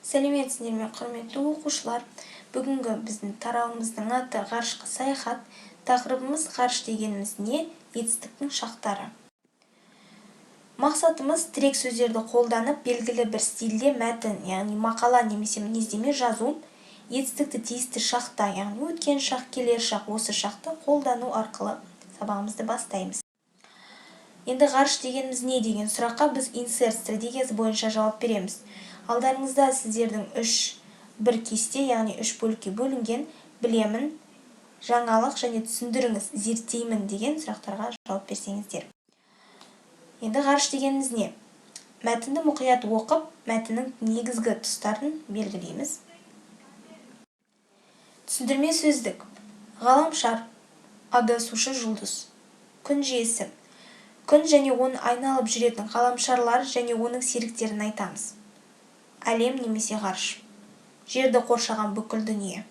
Сәлеметсіздер ме, құрметті оқушылар. Бүгінгі біздің тарауымыздың аты ғарышқа саяхат. Тақырыбымыз ғарыш дегеніміз не? Етістіктің шақтары. Мақсатымыз тірек сөздерді қолданып белгілі бір стильде мәтін, яғни мақала немесе мінездеме жазу. Етістікті тиісті шақта, яғни өткен шақ, келер шақ, осы шақты қолдану арқылы сабағымызды бастаймыз. Енді ғарыш дегеніміз не деген сұраққа біз insert стратегиясы бойынша жауап береміз. Алдарыңызда сіздердің бір кесте, яғни 3 бөлікке бөлінген білемін, жаңалық және түсіндіріңіз, зерттеймін деген сұрақтарға жауап берсеңіздер. Енді ғарыш дегеніміз не? Мәтінді мұқият оқып, мәтіннің негізгі тұстарын белгілейміз. Түсіндірме сөздік. Ғаламшар, адасушы жұлдыз, күн жүйесі. Күн және оны айналып жүретін ғаламшарлар және оның серіктерін айтамыз. Әлем немесе ғарыш. Жерді қоршаған бүкіл дүние.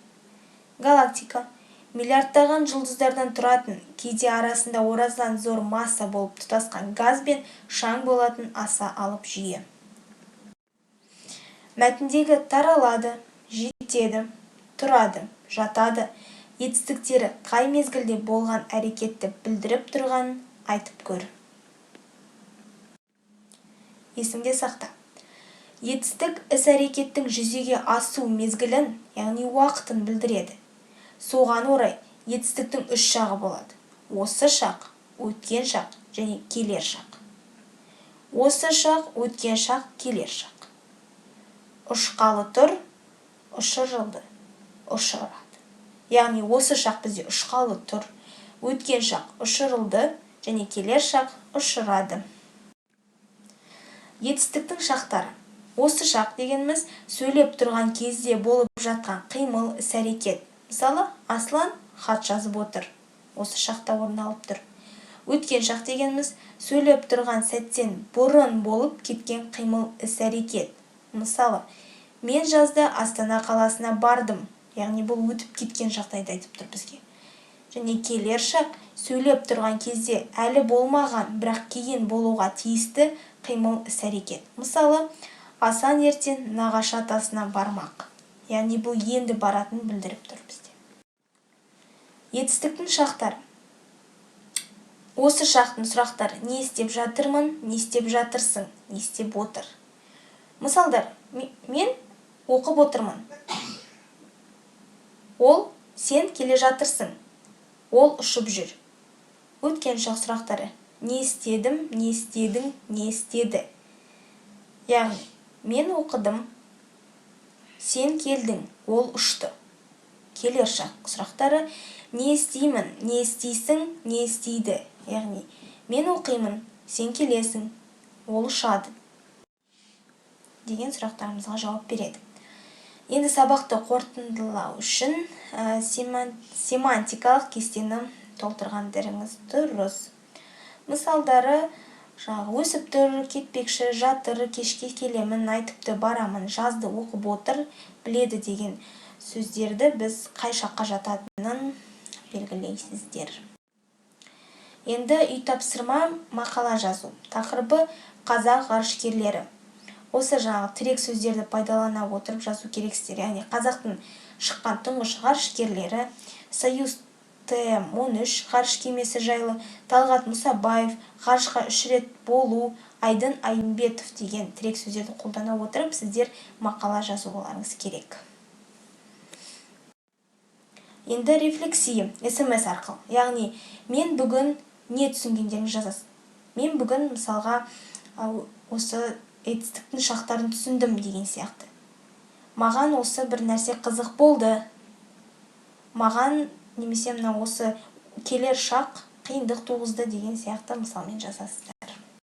Галактика. Миллиардтаған жұлдыздардан тұратын, кейде арасында ораздан зор масса болып тұтасқан газ бен шаң болатын аса алып жүйе. Мәтіндегі таралады, жетеді, тұрады, жатады. Етістіктері қай мезгілде болған әрекетті білдіріп тұрғанын айтып көр. Есіңде сақта. Етістік іс-әрекеттің жүзеге асу мезгілін, яғни уақытын білдіреді. Соған орай етістіктің 3 шағы болады. Осы шақ, өткен шақ және келер шақ. Осы шақ, өткен шақ, келер шақ. Ұшқалы тұр, ұшырылды, ұшырады. Яғни осы шақ бізде ұшқалы тұр, өткен шақ ұшырылды және келер шақ ұшырады. Етістіктің шақтары. Осы шақ дегеніміз сөйлеп тұрған кезде болып жатқан қимыл, іс-әрекет. Мысалы, Аслан хат жазып отыр. Осы шақта орын алып тұр. Өткен шақ дегеніміз сөйлеп тұрған сәттен бұрын болып кеткен қимыл, іс-әрекет. Мысалы, мен жазда Астана қаласына бардым. Яғни бұл өтіп кеткен шақтайды айтып тұр бізге. Және келер шақ сөйлеп тұрған кезде әлі болмаған, бірақ кейін болуға тиісті қимыл, іс-әрекет. Мысалы, Асан ертең нағашы атасына бармақ. Яғни бұл енді баратын білдіріп тұр бізде. Етістіктің шақтары. Осы шақтың сұрақтары: не істеп жатырмын, не істеп жатырсың, не істеп отыр. Мысалдар: мен оқып отырмын. Ол, сен келе жатырсың. Ол ұшып жүр. Өткен шақ сұрақтары: не істедім, не істедің, не істеді. Яғни, мен оқыдым, сен келдің, ол ұшты. Келер шақ сұрақтары: не істеймін, не істейсің, не істейді. Яғни, мен оқимын, сен келесің, ол ұшады. Деген сұрақтарымызға жауап береді. Енді сабақты қорытындылау үшін семантикалық кестені толтырғандарыңыз дұрыс. Мысалдары: өсіп тұр, кетпекші, жатыр, кешке келемін, айтыпты, барамын, жазды, оқып отыр, біледі деген сөздерді біз қай шаққа жататынын белгілейсіздер. Енді үй тапсырма мақала жазу. Тақырыбы қазақ ғарышкерлері. Осы тірек сөздерді пайдалана отырып жазу керексіздер. Яғни қазақтың шыққан тұңғыш ғарышкерлері, Союз Т-13 ғарыш кемесі жайлы, Талғат Мұсабаев, ғарышқа 3 рет болу, Айдын Айымбетов деген тірек сөздерді қолдана отырып сіздер мақала жазуларыңыз керек. Енді рефлексия, SMS арқылы. Яғни, мен бүгін не түсінгендеріңіз жазасыз. Мен бүгін мысалға осы етістіктің шақтарын түсіндім деген сияқты. Маған осы бір нәрсе қызық болды. Маған немесе осы келер шақ қиындық туғызды деген сияқты мысалмен жазасыздар.